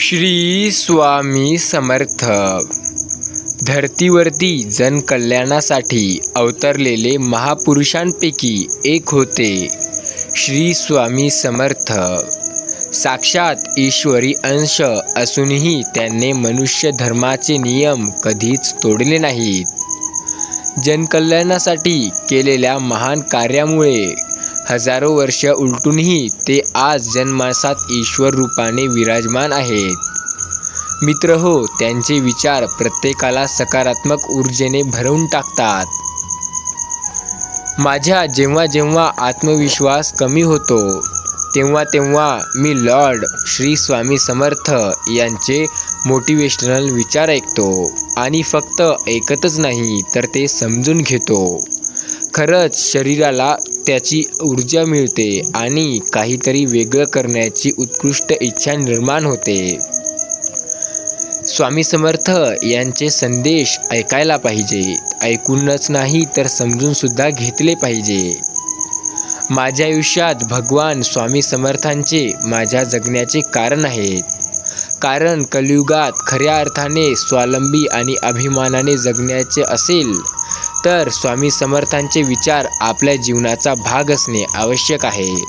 श्री स्वामी समर्थ. धर्तीवरती जनकल्याणासाठी अवतरलेले महापुरुषांपैकी एक होते श्री स्वामी समर्थ. साक्षात ईश्वरी अंश असूनही त्यांनी मनुष्य धर्माचे नियम कधीच तोडले नाहीत. जनकल्याणासाठी केलेल्या महान कार्यामुळे हजारो वर्ष उलटूनही ते आज जनमानसात ईश्वर रूपाने विराजमान आहेत. मित्रहो, त्यांचे विचार प्रत्येकाला सकारात्मक ऊर्जेने भरवून टाकतात. माझ्या जेव्हा जेव्हा आत्मविश्वास कमी होतो तेव्हा तेव्हा मी लॉर्ड श्री स्वामी समर्थ यांचे मोटिवेशनल विचार ऐकतो आणि फक्त ऐकतच नाही तर ते समजून घेतो. खरंच शरीराला त्याची ऊर्जा मिळते आणि काहीतरी वेगळं करण्याची उत्कृष्ट इच्छा निर्माण होते. स्वामी समर्थ यांचे संदेश ऐकायला पाहिजे. ऐकूनच नाही तर समजून सुद्धा घेतले पाहिजे. माझ्या आयुष्यात भगवान स्वामी समर्थांचे माझ्या जगण्याचे कारण आहेत. कारण कलियुगात खऱ्या अर्थाने स्वावलंबी आणि अभिमानाने जगण्याचे असेल तर स्वामी समर्थांचे विचार आपल्या जीवनाचा भाग असणे आवश्यक आहे.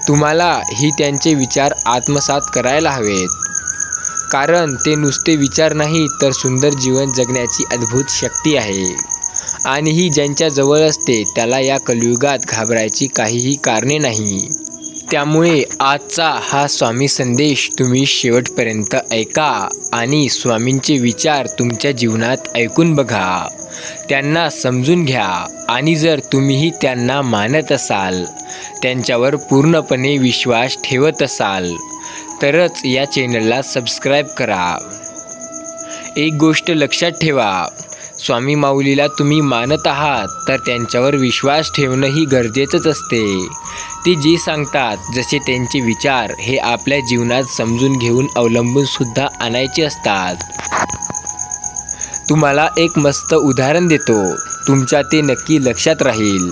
तुम्हाला ही त्यांचे विचार आत्मसात करायला हवेत. कारण ते नुसते विचार नाही तर सुंदर जीवन जगण्याची अद्भुत शक्ती आहे. आणि ही ज्यांच्या जवळ असते त्याला या कलियुगात घाबरायची काहीही कारणे नाही. त्यामुळे आजचा हा स्वामी संदेश तुम्ही शेवटपर्यंत ऐका आणि स्वामींचे विचार तुमच्या जीवनात ऐकून बघा. त्यांना समजून घ्या आणि जर तुम्हीही त्यांना मानत असाल, त्यांच्यावर पूर्णपणे विश्वास ठेवत असाल तरच या चॅनलला सबस्क्राईब करा. एक गोष्ट लक्षात ठेवा, स्वामी माऊलीला तुम्ही मानत आहात तर त्यांच्यावर विश्वास ठेवणंही गरजेचंच असते. ते जे सांगतात जसे त्यांचे विचार हे आपल्या जीवनात समजून घेऊन अवलंबून सुद्धा आणायचे असतात. तुम्हाला एक मस्त उदाहरण देतो, तुमच्या ते नक्की लक्षात राहील.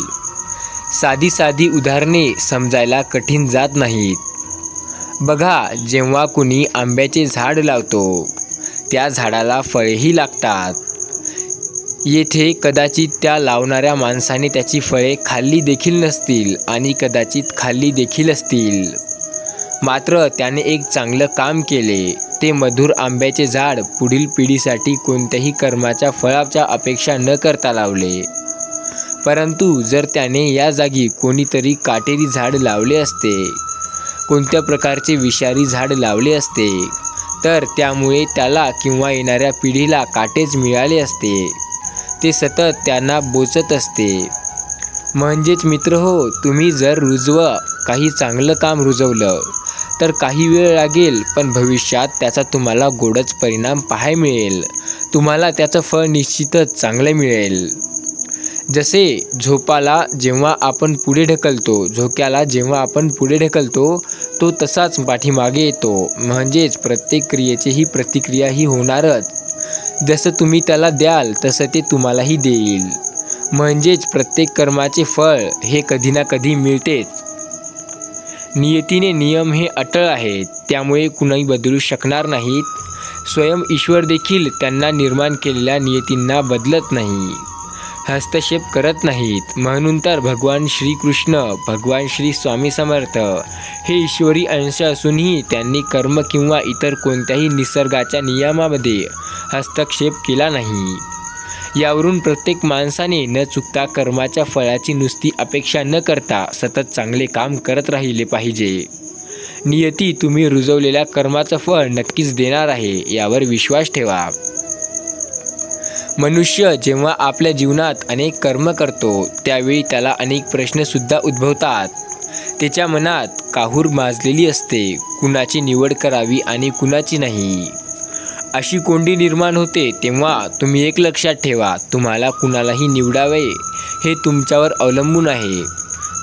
साधी उदाहरणे समजायला कठीण जात नाहीत. बघा, जेव्हा कुणी आंब्याचे झाड लावतो त्या झाडाला फळेही लागतात. येथे कदाचित त्या लावणाऱ्या माणसाने त्याची फळे खाल्ली देखील नसतील आणि कदाचित खाल्ली देखील असतील. मात्र त्याने एक चांगलं काम केले. ते मधुर आंब्याचे झाड पुढील पिढीसाठी कोणत्याही कर्माच्या फळाच्या अपेक्षा न करता लावले. परंतु जर त्याने या जागी कोणीतरी काटेरी झाड लावले असते, कोणत्या प्रकारचे विषारी झाड लावले असते तर त्यामुळे त्याला किंवा येणाऱ्या पिढीला काटेच मिळाले असते. ते सतत त्यांना बोचत असते. म्हणजेच मित्रहो, तुम्ही जर काही चांगलं काम रुजवलं तर काही वेळ लागेल पण भविष्यात त्याचा तुम्हाला गोडच परिणाम पाहायला मिळेल. तुम्हाला त्याचं फळ निश्चितच चांगलं मिळेल. जसे झोक्याला जेव्हा आपण पुढे ढकलतो तो तसाच पाठीमागे येतो. म्हणजेच प्रत्येक क्रियेची ही प्रतिक्रिया ही होणारच. जसं तुम्ही त्याला द्याल तसं ते तुम्हालाही देईल. म्हणजेच प्रत्येक कर्माचे फळ हे कधी ना कधी मिळतेच. नियतीने नियम हे अटळ आहेत, त्यामुळे कुणीही बदलू शकणार नाहीत. स्वयं ईश्वर देखील त्यांना निर्माण केलेल्या नियतींना बदलत नाही, हस्तक्षेप करत नाहीत. म्हणून तर भगवान श्रीकृष्ण, भगवान श्री स्वामी समर्थ हे ईश्वरी अंश असूनही त्यांनी कर्म किंवा इतर कोणत्याही निसर्गाच्या नियमामध्ये हस्तक्षेप केला नाही. यावरून प्रत्येक माणसाने न चुकता कर्माच्या फळाची नुसती अपेक्षा न करता सतत चांगले काम करत राहिले पाहिजे. नियती तुम्ही रुजवलेल्या कर्माचं फळ नक्कीच देणार आहे, यावर विश्वास ठेवा. मनुष्य जेव्हा आपल्या जीवनात अनेक कर्म करतो त्यावेळी त्याला अनेक प्रश्नसुद्धा उद्भवतात. त्याच्या मनात काहूर माजलेली असते, कुणाची निवड करावी आणि कुणाची नाही अशी कोंडी निर्माण होते. तेव्हा तुम्ही एक लक्षात ठेवा, तुम्हाला कुणालाही निवडावे हे तुमच्यावर अवलंबून आहे.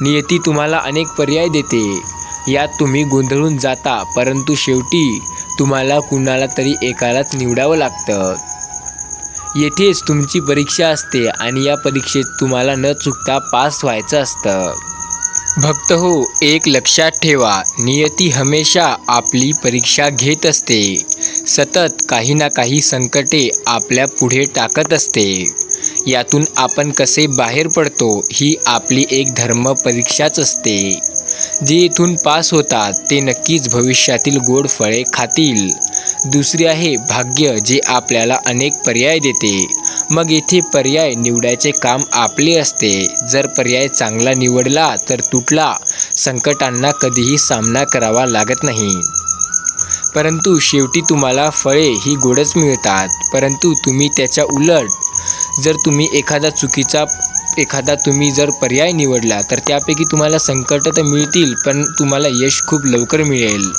नियती तुम्हाला अनेक पर्याय देते, यात तुम्ही गोंधळून जाता. परंतु शेवटी तुम्हाला कुणाला तरी एकालाच निवडावं लागतं. येथेच तुमची परीक्षा असते आणि या परीक्षेत तुम्हाला न चुकता पास व्हायचं असतं. भक्त हो, एक लक्षात ठेवा, नियती हमेशा आपली परीक्षा घेत असते. सतत काही ना काही संकटे आपल्या पुढे टाकत असते. यातून आपण कसे बाहेर पडतो ही आपली एक धर्म परीक्षाच असते. जे इथून पास होतात ते नक्कीच भविष्यातील गोड फळे खातील. दुसरे आहे भाग्य, जे आपल्याला अनेक पर्याय देते. मग येथे पर्याय निवडायचे काम आपले असते. जर पर्याय चांगला निवडला तर तुटला संकटांना कधीही सामना करावा लागत नाही. परंतु शेवटी तुम्हाला फळे ही गोडच मिळतात. परंतु तुम्ही त्याच्या उलट जर तुम्ही एखादा तुम्ही जर पर्याय निवडला तर त्यापैकी तुम्हाला संकट तर मिळतील, पण तुम्हाला यश खूप लवकर मिळेल.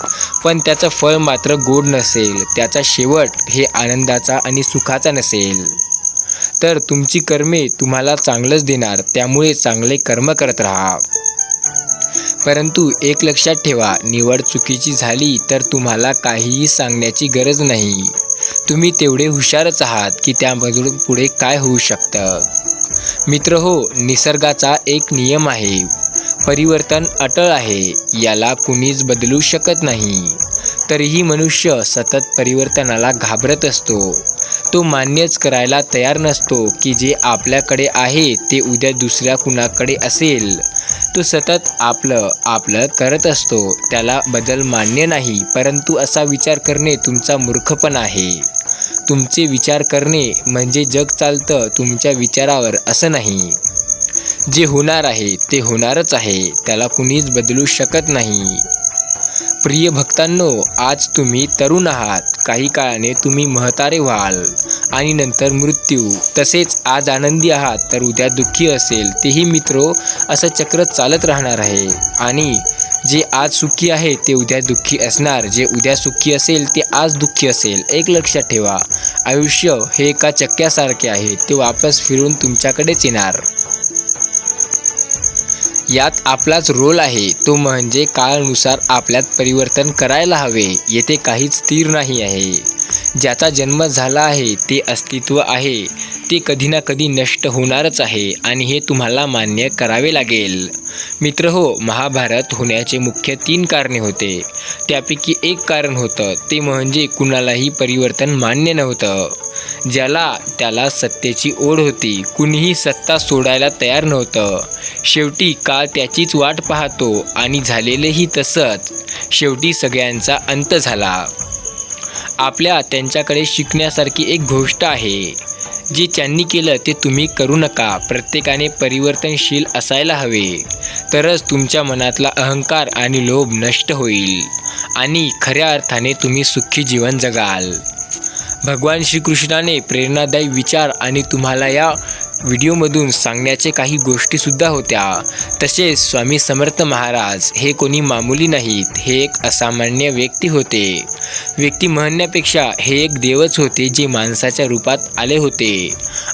पण त्याचं फळ मात्र गोड नसेल. त्याचा शेवट हे आनंदाचा आणि सुखाचा नसेल. तर तुमची कर्मे तुम्हाला चांगलंच देणार. त्यामुळे चांगले कर्म करत राहा. परंतु एक लक्षात ठेवा, निवड चुकीची झाली तर तुम्हाला काहीही सांगण्याची गरज नाही. तुम्ही तेवढे हुशारच आहात की त्यामधून पुढे काय होऊ शकतं. मित्र हो, निसर्गाचा एक नियम आहे, परिवर्तन अटळ आहे. याला कुणीच बदलू शकत नाही. तरीही मनुष्य सतत परिवर्तनाला घाबरत असतो. तो मान्यच करायला तयार नसतो की जे आपल्याकडे आहे ते उद्या दुसऱ्या कुणाकडे असेल. तो सतत आपलं करत असतो. त्याला बदल मान्य नाही. परंतु असा विचार करणे तुमचा मूर्खपणा आहे. तुमचे विचार करणे म्हणजे जग चालतं तुमच्या विचारावर असं नाही. जे होणार आहे ते होणारच आहे. त्याला कुणीच बदलू शकत नाही. प्रिय भक्तांनो, आज तुम्ही तरुण आहात. काही काळाने तुम्ही म्हातारे व्हाल आणि नंतर मृत्यू. तसेच आज आनंदी आहात तर उद्या दुःखी असेल तेही मित्रो. असं चक्र चालत राहणार आहे. आणि जे आज सुखी आहे ते उद्या दुःखी असणार. जे उद्या सुखी असेल ते आज दुःखी असेल. एक लक्षात ठेवा, आयुष्य हे एका चक्क्यासारखे आहे. ते वापस फिरून तुमच्याकडेच येणार. यात आपलाच रोल आहे. तो म्हणजे काळानुसार आपल्यात परिवर्तन करायला हवे. येथे काहीच स्थिर नाही आहे. ज्याचा जन्म झाला आहे ते अस्तित्व आहे. ते कधी ना कधी नष्ट होणारच आहे आणि हे तुम्हाला मान्य करावे लागेल. मित्र हो, महाभारत होण्याचे मुख्य 3 कारणे होते. त्यापैकी एक कारण होतं ते म्हणजे कुणालाही परिवर्तन मान्य नव्हतं. त्याला सत्तेची ओढ होती. कुणीही सत्ता सोडायला तयार नव्हतं. शेवटी काळ त्याचीच वाट पाहतो आणि झालेलेही तसंच. शेवटी सगळ्यांचा अंत झाला. त्यांच्याकडे शिकण्यासारखी एक गोष्ट आहे. जे त्यांनी केलं ते तुम्ही करू नका. प्रत्येकाने परिवर्तनशील असायला हवे. तरच तुमच्या मनातला अहंकार आणि लोभ नष्ट होईल आणि खऱ्या अर्थाने तुम्ही सुखी जीवन जगाल. भगवान श्रीकृष्णाने प्रेरणादायी विचार आणि तुम्हाला या व्हिडिओमधून सांगण्याचे काही गोष्टीसुद्धा होत्या. तसेच स्वामी समर्थ महाराज हे कोणी मामूली नाहीत. हे एक असामान्य व्यक्ती होते. व्यक्ती म्हणण्यापेक्षा हे एक देवच होते जे माणसाच्या रूपात आले होते.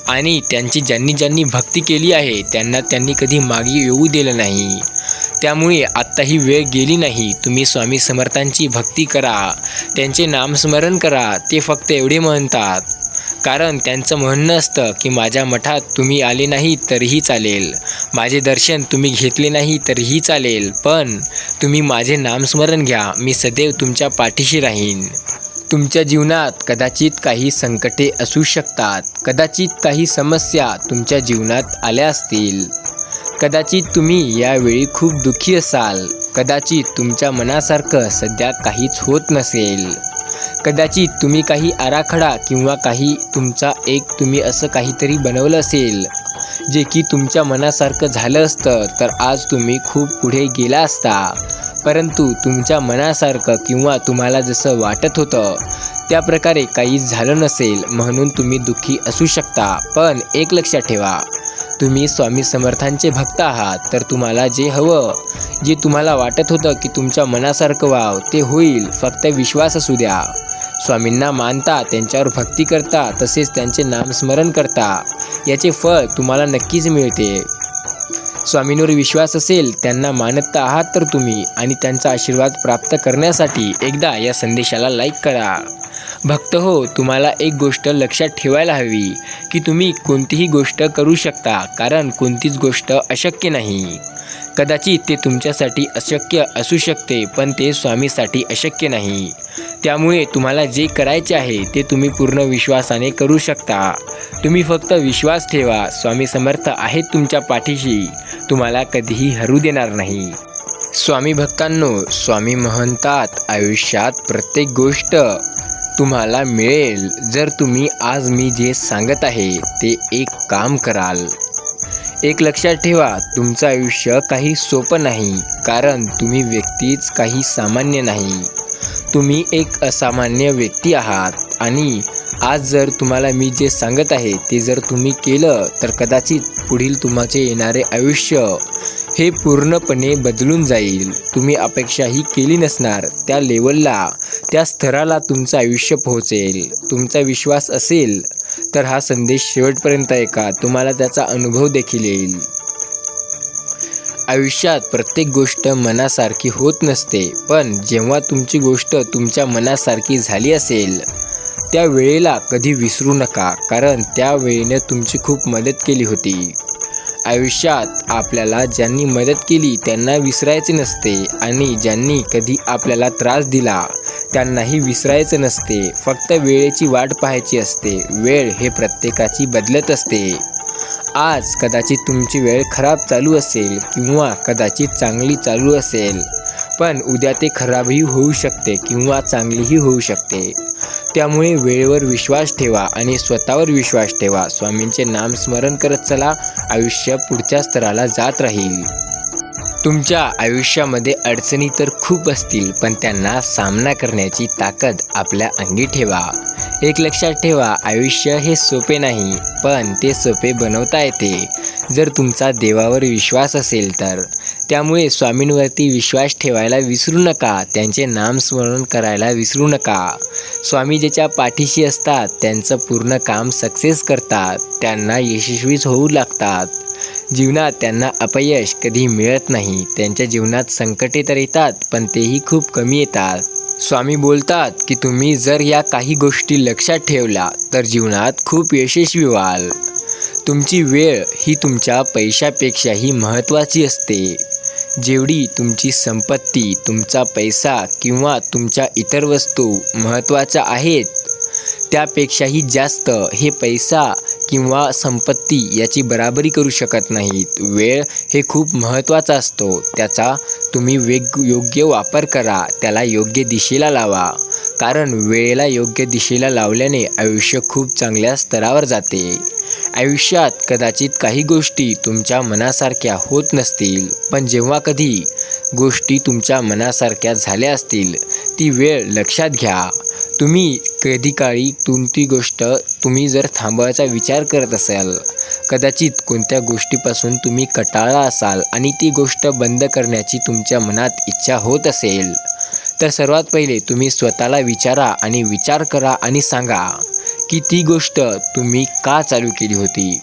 आणि ज्यांनी भक्ती केली आहे त्यांनी कधी मागे येऊ दिलं नाही. त्यामुळे आत्ता ही वेळ गेली नाही. तुम्ही स्वामी समर्थांची भक्ती करा. त्यांचे नामस्मरण करा. ते फक्त एवढे म्हणतात कारण त्यांचं म्हणणं असतं की माझ्या मठात तुम्ही आले नाही तरीही चालेल. माझे दर्शन तुम्ही घेतले नाही तरीही चालेल. पण तुम्ही माझे नामस्मरण घ्या. मी सदैव तुमच्या पाठीशी राहीन. तुमच्या जीवनात कदाचित काही संकटे असू शकतात. कदाचित काही समस्या तुमच्या जीवनात आल्या असतील. कदाचित तुम्ही यावेळी खूप दुःखी असाल. कदाचित तुमच्या मनासारखं सध्या काहीच होत नसेल. कदाचित तुम्ही काही आराखडा किंवा तुम्ही असं काहीतरी बनवलं असेल जे की तुमच्या मनासारखं झालं असतं तर आज तुम्ही खूप पुढे गेला असता. परंतु तुमच्या मनासारखं किंवा तुम्हाला जसं वाटत होतं त्या प्रकारे काहीच झालं नसेल म्हणून तुम्ही दुःखी असू शकता. पण एक लक्षात ठेवा, तुम्ही स्वामी समर्थांचे भक्त आहात तर तुम्हाला जे हवं, जे तुम्हाला वाटत होतं की तुमच्या मनासारखं व्हावं ते होईल. फक्त विश्वास असू द्या. स्वामींना मानता, त्यांच्यावर भक्ती करता, तसेच त्यांचे नामस्मरण करता. याचे फळ तुम्हाला नक्कीच मिळते. स्वामींवर विश्वास असेल, त्यांना मानत आहात तर तुम्ही आणि त्यांचा आशीर्वाद प्राप्त करण्यासाठी एकदा या संदेशाला लाईक करा. भक्त हो, तुम्हाला एक गोष्ट लक्षात ठेवायला हवी की तुम्ही कोणतीही गोष्ट करू शकता कारण कोणतीच गोष्ट अशक्य नाही. कदाचित ते तुमच्यासाठी अशक्य असू शकते, पण ते स्वामीसाठी अशक्य नाही. त्यामुळे तुम्हाला जे करायचे आहे ते तुम्ही पूर्ण विश्वासाने करू शकता. तुम्ही फक्त विश्वास ठेवा. स्वामी समर्थ आहेत तुमच्या पाठीशी. तुम्हाला कधीही हरू देणार नाही. स्वामी भक्तांनो, स्वामी म्हणतात आयुष्यात प्रत्येक गोष्ट तुम्हाला मिळेल जर तुम्ही आज मी जे सांगत आहे ते एक काम कराल. एक लक्षात ठेवा, तुमचं आयुष्य काही सोपं नाही, कारण तुम्ही व्यक्तीच काही सामान्य नाही. तुम्ही एक असामान्य व्यक्ती आहात आणि आज जर तुम्हाला मी जे सांगत आहे ते जर तुम्ही केलं तर कदाचित पुढील तुमचे येणारे आयुष्य हे पूर्णपणे बदलून जाईल. तुम्ही अपेक्षाही केली नसणार त्या लेवलला, त्या स्तराला तुमचं आयुष्य पोहोचेल. तुमचा विश्वास असेल तर हा संदेश शेवटपर्यंत ऐका, तुम्हाला त्याचा अनुभव देखील येईल. आयुष्यात प्रत्येक गोष्ट मनासारखी होत नसते, पण जेव्हा तुमची गोष्ट तुमच्या मनासारखी झाली असेल त्या वेळेला कधी विसरू नका, कारण त्या वेळेने तुमची खूप मदत केली होती. आयुष्यात आपल्याला ज्यांनी मदत केली त्यांना विसरायचे नसते आणि ज्यांनी कधी आपल्याला त्रास दिला त्यांनाही विसरायचं नसते. फक्त वेळेची वाट पाहायची असते. वेळ हे प्रत्येकाची बदलत असते. आज कदाचित तुमची वेळ खराब चालू असेल किंवा कदाचित चांगली चालू असेल, पण उद्या ते खराबही होऊ शकते किंवा चांगलीही होऊ शकते. त्यामुळे वेळेवर विश्वास ठेवा आणि स्वतःवर विश्वास ठेवा. स्वामींचे नामस्मरण करत चला, आयुष्य पुढच्या स्तराला जात राहील. तुमच्या आयुष्यामध्ये अडचणी तर खूप असतील, पण त्यांना सामना करण्याची ताकद आपल्या अंगी ठेवा. एक लक्षात ठेवा, आयुष्य हे सोपे नाही, पण ते सोपे बनवता येते जर तुमचा देवावर विश्वास असेल तर. त्यामुळे स्वामींवरती विश्वास ठेवायला विसरू नका. त्यांचे नामस्मरण करायला विसरू नका. स्वामी ज्याच्या पाठीशी असतात त्यांचं पूर्ण काम सक्सेस करतात. त्यांना यशस्वीच होऊ लागतात. जीवनात त्यांना अपयश कधी मिळत नाही. त्यांच्या जीवनात संकटे तर येतात, पण तेही खूप कमी येतात. स्वामी बोलतात की तुम्ही जर या काही गोष्टी लक्षात ठेवल्या तर जीवनात खूप यशस्वी व्हाल. तुमची वेळ ही तुमच्या पैशापेक्षाही महत्त्वाची असते. जेवढी तुमची संपत्ती, तुमचा पैसा किंवा तुमच्या इतर वस्तू महत्त्वाच्या आहेत, त्यापेक्षाही जास्त हे पैसा किंवा संपत्ती याची बराबरी करू शकत नाहीत. वेळ हे खूप महत्त्वाचा असतो. त्याचा तुम्ही योग्य वापर करा. त्याला योग्य दिशेला लावा, कारण वेळेला योग्य दिशेला लावल्याने आयुष्य खूप चांगल्या स्तरावर जाते. आयुष्यात कदाचित काही गोष्टी तुमच्या मनासारख्या होत नसतील, पण जेव्हा कधी गोष्टी तुमच्या मनासारख्या झाल्या असतील ती वेळ लक्षात घ्या. तुम्ही कधी काळी ती गोष्ट तुम्ही जर थांबवायचा विचार करत असाल, कदाचित कोणत्या गोष्टीपासून तुम्ही कंटाळला असाल आणि ती गोष्ट बंद करण्याची तुमच्या मनात इच्छा होत असेल, तर सर्वात पहिले तुम्ही स्वतःला विचार करा आणि सांगा की ती गोष्ट तुम्ही का चालू केली होती.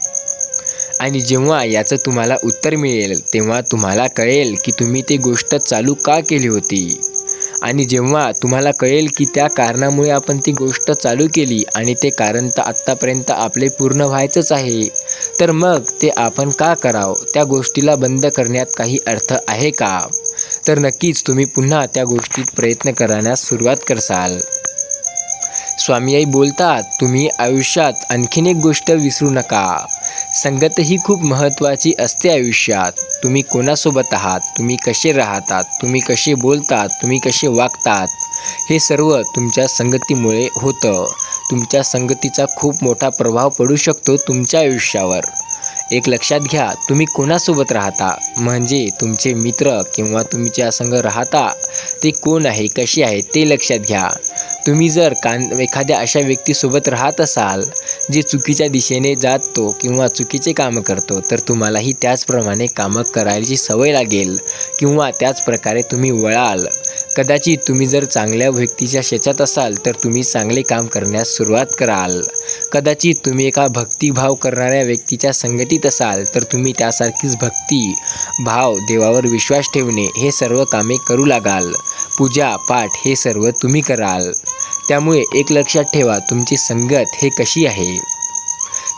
आणि जेव्हा याचं तुम्हाला उत्तर मिळेल तेव्हा तुम्हाला कळेल की तुम्ही ती गोष्ट चालू का केली होती. आणि जेव्हा तुम्हाला कळेल की त्या कारणामुळे आपण ती गोष्ट चालू केली आणि ते कारण तर आत्तापर्यंत आपले पूर्ण व्हायचंच आहे, तर मग ते आपण का करावं. त्या गोष्टीला बंद करण्यात काही अर्थ आहे का. तर नक्कीच तुम्ही पुन्हा त्या गोष्टीत प्रयत्न करण्यास सुरुवात करसाल. स्वामी आई बोलतात तुम्ही आयुष्यात आणखीन एक गोष्ट विसरू नका. संगत ही खूप महत्त्वाची असते आयुष्यात. तुम्ही कोणासोबत आहात, तुम्ही कसे राहतात, तुम्ही कसे बोलतात, तुम्ही कसे वागतात, हे सर्व तुमच्या संगतीमुळे होतं. तुमच्या संगतीचा खूप मोठा प्रभाव पडू शकतो तुमच्या आयुष्यावर. एक लक्षात घ्या, तुम्ही कोणासोबत राहता म्हणजे तुमचे मित्र किंवा तुमच्या संग राहता ते कोण आहे, कसे आहे ते लक्षात घ्या. तुम्ही जर एखाद्या अशा व्यक्तीसोबत राहत असाल जे चुकीच्या दिशेने जातो किंवा चुकीचे कामं करतो, तर तुम्हालाही त्याचप्रमाणे कामं करायची सवय लागेल किंवा त्याच प्रकारे तुम्ही वळाल. कदाचित तुम्ही जर चांगल्या व्यक्तीच्या शेतात असाल तर तुम्ही चांगले काम करण्यास सुरुवात कराल. कदाचित तुम्ही एका भक्तिभाव करणाऱ्या व्यक्तीच्या संगतीत असाल तर तुम्ही त्यासारखीच भक्ती भाव, देवावर विश्वास ठेवणे हे सर्व कामे करू लागाल. पूजा पाठ हे सर्व तुम्ही कराल. त्यामुळे एक लक्षात ठेवा, तुमची संगत हे कशी आहे.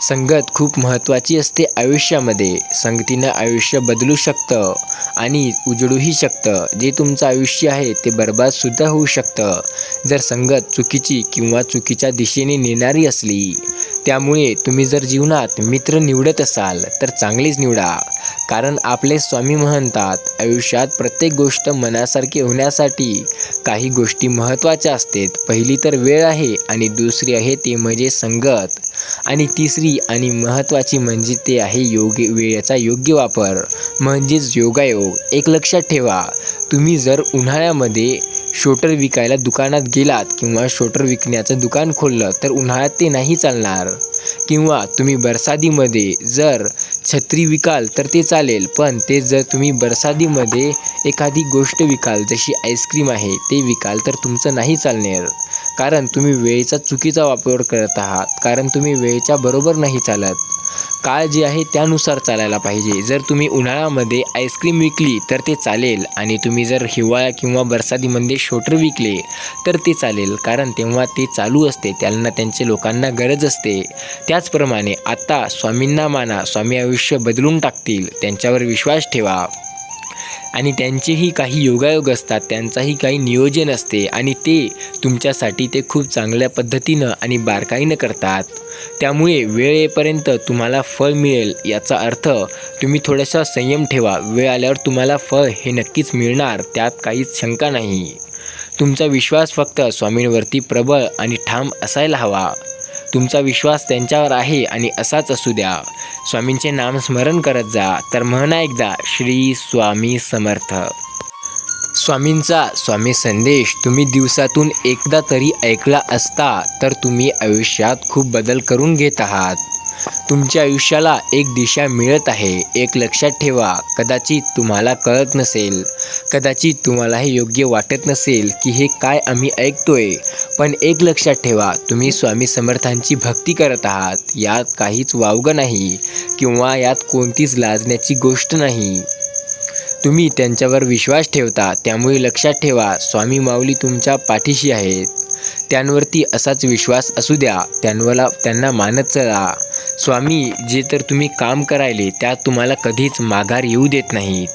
संगत खूप महत्त्वाची असते आयुष्यामध्ये. संगतीनं आयुष्य बदलू शकतं आणि उजळूही शकतं. जे तुमचं आयुष्य आहे ते बरबादसुद्धा होऊ शकतं जर संगत चुकीची किंवा चुकीच्या दिशेने नेणारी असली. त्यामुळे तुम्ही जर जीवनात मित्र निवडत असाल तर चांगलेच निवडा. कारण आपले स्वामी म्हणतात, आयुष्यात प्रत्येक गोष्ट मनासारखी होण्यासाठी काही गोष्टी महत्त्वाच्या असतात. पहिली तर वेळ आहे आणि दुसरी आहे ते म्हणजे संगत आणि तिसरी आणि महत्त्वाची म्हणजे ते आहे वेळेचा योग्य वापर म्हणजेच योगायोग. एक लक्षात ठेवा, तुम्ही जर उन्हाळ्यामध्ये स्वेटर विकायला दुकानात गेलात किंवा स्वेटर विकण्याचं दुकान खोललं तर उन्हाळ्यात ते नाही चालणार. किंवा तुम्ही बरसातीमध्ये जर छत्री विकाल तर ते चालेल, पण ते जर तुम्ही बरसातीमध्ये एखादी गोष्ट विकाल जशी आईस्क्रीम आहे ते विकाल तर तुमचं नाही चालणार. कारण तुम्ही वेळेचा चुकीचा वापर करत आहात. कारण तुम्ही वेळेच्या बरोबर नाही चालत. काळ जे आहे त्यानुसार चालायला पाहिजे. जर तुम्ही उन्हाळ्यामध्ये आईस्क्रीम विकली तर ते चालेल आणि तुम्ही जर हिवाळा किंवा बरसातीमध्ये स्वेटर विकले तर ते चालेल. कारण तेव्हा ते चालू असते, त्यांना त्यांचे लोकांना गरज असते. त्याचप्रमाणे आता स्वामींना माना, स्वामी आयुष्य बदलून टाकतील. त्यांच्यावर विश्वास ठेवा आणि त्यांचेही काही योगायोग असतात, त्यांचाही काही नियोजन असते आणि ते तुमच्यासाठी ते खूप चांगल्या पद्धतीनं आणि बारकाईनं करतात. त्यामुळे वेळ येईपर्यंत तुम्हाला फळ मिळेल. याचा अर्थ तुम्ही थोडासा संयम ठेवा. वेळ आल्यावर तुम्हाला फळ हे नक्कीच मिळणार, त्यात काहीच शंका नाही. तुमचा विश्वास फक्त स्वामींवरती प्रबळ आणि ठाम असायला हवा. तुमचा विश्वास त्यांच्यावर आहे आणि असाच असू द्या. स्वामींचे नाम स्मरण करत जा. तर म्हणा एकदा, श्री स्वामी समर्थ. स्वामींचा स्वामी संदेश तुम्ही दिवसातून एकदा तरी ऐकला असता तर तुम्ही आयुष्यात खूप बदल करून घेत आहात. तुमच्या आयुष्याला एक दिशा मिळत आहे. एक लक्षात ठेवा, कदाचित तुम्हाला कळत नसेल, कदाचित तुम्हाला हे योग्य वाटत नसेल की हे काय आम्ही ऐकतोय, पण एक लक्षात ठेवा, तुम्ही स्वामी समर्थांची भक्ती करत आहात. यात काहीच वावगं नाही किंवा यात कोणतीच लाजण्याची गोष्ट नाही. तुम्ही त्यांच्यावर विश्वास ठेवता, त्यामुळे लक्षात ठेवा, स्वामी माऊली तुमच्या पाठीशी आहेत. त्यांवरती असाच विश्वास असू द्या. त्यांना मानत चला. स्वामी जे तर तुम्ही काम करायले त्यात तुम्हाला कधीच माघार येऊ देत नाहीत.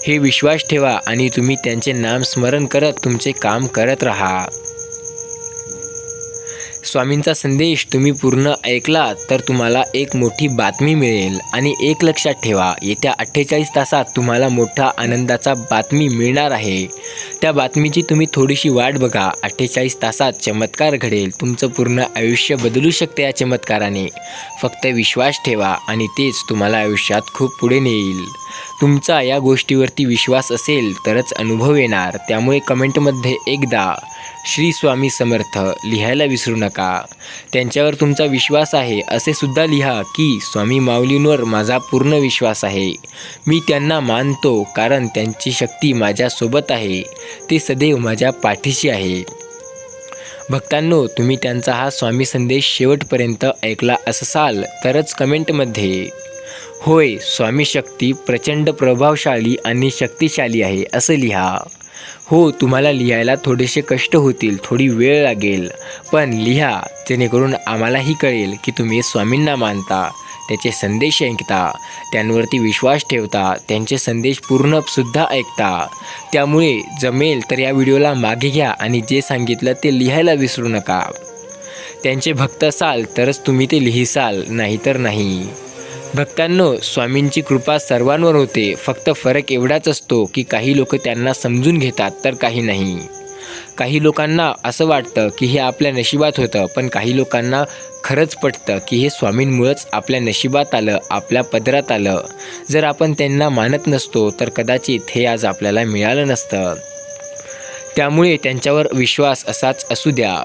हे विश्वास ठेवा आणि तुम्ही त्यांचे नाम स्मरण करत तुमचे काम करत राहा. स्वामींचा संदेश तुम्ही पूर्ण ऐकलात तर तुम्हाला एक मोठी बातमी मिळेल आणि एक लक्षात ठेवा, येत्या 48 तासात तुम्हाला मोठा आनंदाचा बातमी मिळणार आहे. त्या बातमीची तुम्ही थोडीशी वाट बघा. 48 तासात चमत्कार घडेल. तुमचं पूर्ण आयुष्य बदलू शकते या चमत्काराने. फक्त विश्वास ठेवा आणि तेच तुम्हाला आयुष्यात खूप पुढे नेईल. तुमचा या गोष्टीवरती विश्वास असेल तरच अनुभव येणार. त्यामुळे कमेंटमध्ये एकदा श्री स्वामी समर्थ लिहायला विसरू नका. त्यांच्यावर तुमचा विश्वास आहे असे सुद्धा लिहा की स्वामी माऊलींवर माझा पूर्ण विश्वास आहे. मी त्यांना मानतो कारण त्यांची शक्ती माझ्यासोबत आहे. ते सदैव माझ्या पाठीशी आहे. भक्तांनो, तुम्ही त्यांचा हा स्वामी संदेश शेवटपर्यंत ऐकला असाल तरच कमेंटमध्ये होय, स्वामी शक्ती प्रचंड प्रभावशाली आणि शक्तिशाली आहे असं लिहा. हो, तुम्हाला लिहायला थोडेसे कष्ट होतील, थोडी वेळ लागेल, पण लिहा, जेणेकरून आम्हालाही कळेल की तुम्ही स्वामींना मानता, त्याचे संदेश ऐकता, त्यांवरती विश्वास ठेवता, त्यांचे संदेश पूर्णसुद्धा ऐकता. त्यामुळे जमेल तर या व्हिडिओला मागे घ्या आणि जे सांगितलं ते लिहायला विसरू नका. त्यांचे भक्त असाल तरच तुम्ही ते लिहिसाल, नाहीतर नाही. भक्तांनो, स्वामींची कृपा सर्वांवर होते. फक्त फरक एवढाच असतो की काही लोक त्यांना समजून घेतात तर काही नाही. काही लोकांना असं वाटतं की हे आपल्या नशिबात होतं, पण काही लोकांना खरंच पटतं की हे स्वामींमुळंच आपल्या नशिबात आलं, आपल्या पदरात आलं. जर आपण त्यांना मानत नसतो तर कदाचित हे आज आपल्याला मिळालं नसतं. त्यामुळे त्यांच्यावर विश्वास असाच असू द्या.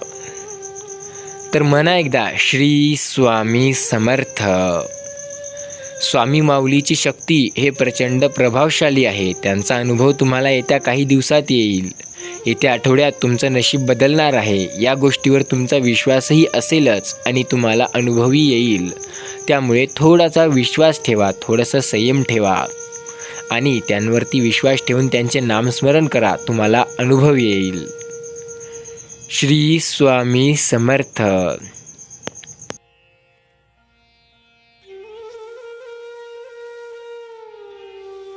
तर म्हणा एकदा, श्री स्वामी समर्थ. स्वामी माऊलीची शक्ती हे प्रचंड प्रभावशाली आहे. त्यांचा अनुभव तुम्हाला येत्या काही दिवसात येईल. येत्या आठवड्यात तुमचं नशीब बदलणार आहे. या गोष्टीवर तुमचा विश्वासही असेलच आणि तुम्हाला अनुभवही येईल. त्यामुळे थोडासा विश्वास ठेवा, थोडंसं संयम ठेवा आणि त्यांवरती विश्वास ठेवून त्यांचे नामस्मरण करा. तुम्हाला अनुभव येईल. श्री स्वामी समर्थ.